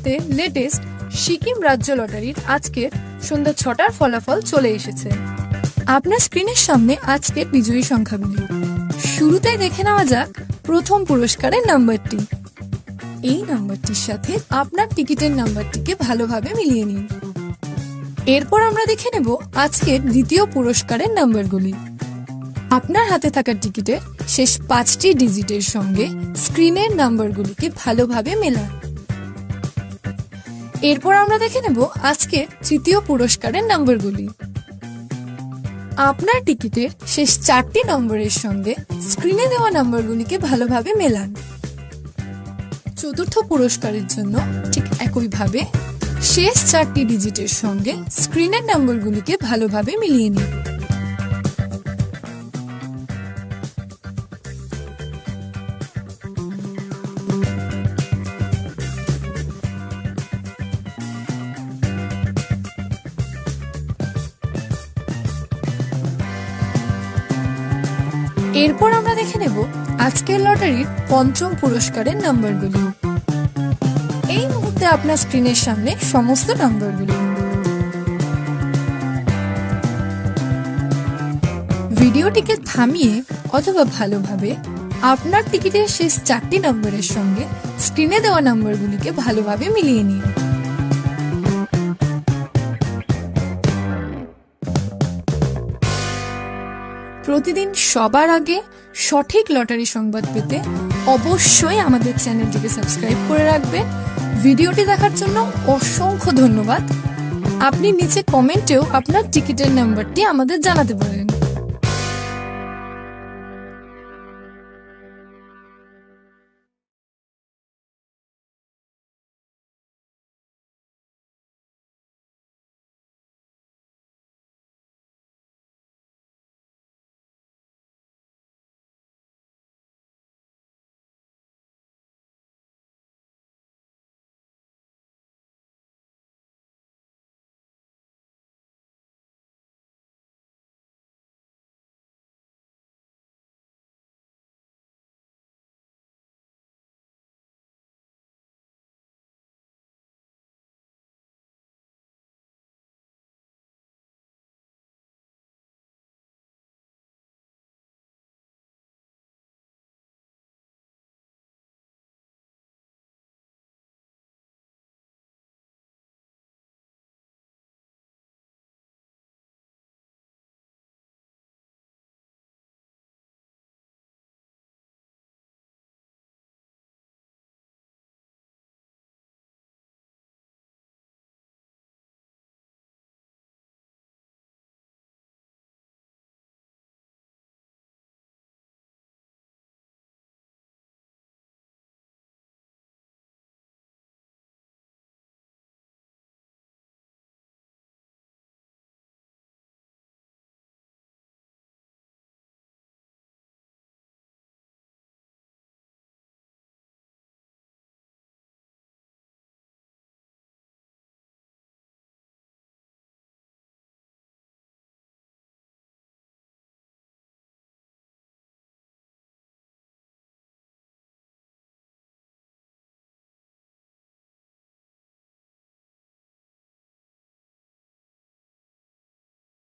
মুহূর্তে লেটেস্ট সিকিম রাজ্য লটারির আজকের সন্ধ্যা 6টার ফলাফল চলে এসেছে। আপনার স্ক্রিনের সামনে আজকের বিজয়ী সংখ্যাগুলি। শুরুতেই দেখে নেওয়া যাক প্রথম পুরস্কারের নাম্বারটি। এই নাম্বারটির সাথে আপনার টিকিটের নাম্বারটিকে ভালোভাবে মিলিয়ে নিন। এরপর আমরা দেখে নেব আজকের দ্বিতীয় পুরস্কারের নাম্বারগুলি। আপনার হাতে থাকা টিকিটের শেষ 5টি ডিজিটের সঙ্গে স্ক্রিনের নাম্বারগুলিকে ভালোভাবে মেলান। এরপর আমরা দেখে নেব আজকের তৃতীয় পুরস্কারের নাম্বারগুলি। আপনার টিকিটের শেষ 4টি নম্বরের সঙ্গে স্ক্রিনে দেওয়া নাম্বারগুলিকে ভালোভাবে মেলান। চতুর্থ পুরস্কারের জন্য ঠিক একইভাবে শেষ 4টি ডিজিটের সঙ্গে স্ক্রিনের নাম্বারগুলিকে ভালোভাবে মিলিয়ে নিন। এরপর আমরা দেখে নেব আজকের লটারির পঞ্চম পুরস্কারের নাম্বারগুলি। এই মুহূর্তে আপনার স্ক্রিনের সামনে সমস্ত নাম্বারগুলি। ভিডিওটিকে থামিয়ে অথবা ভালোভাবে আপনার টিকিটের শেষ 4টি নম্বরের সঙ্গে স্ক্রিনে দেওয়া নাম্বারগুলিকে ভালোভাবে মিলিয়ে নিন। প্রতিদিন সবার আগে সঠিক লটারি সংবাদ পেতে অবশ্যই আমাদের চ্যানেলটিকে সাবস্ক্রাইব করে রাখবেন। ভিডিওটি দেখার জন্য অসংখ্য ধন্যবাদ। আপনি নিচে কমেন্টেও আপনার টিকিটের নাম্বারটি আমাদের জানাতে পারেন।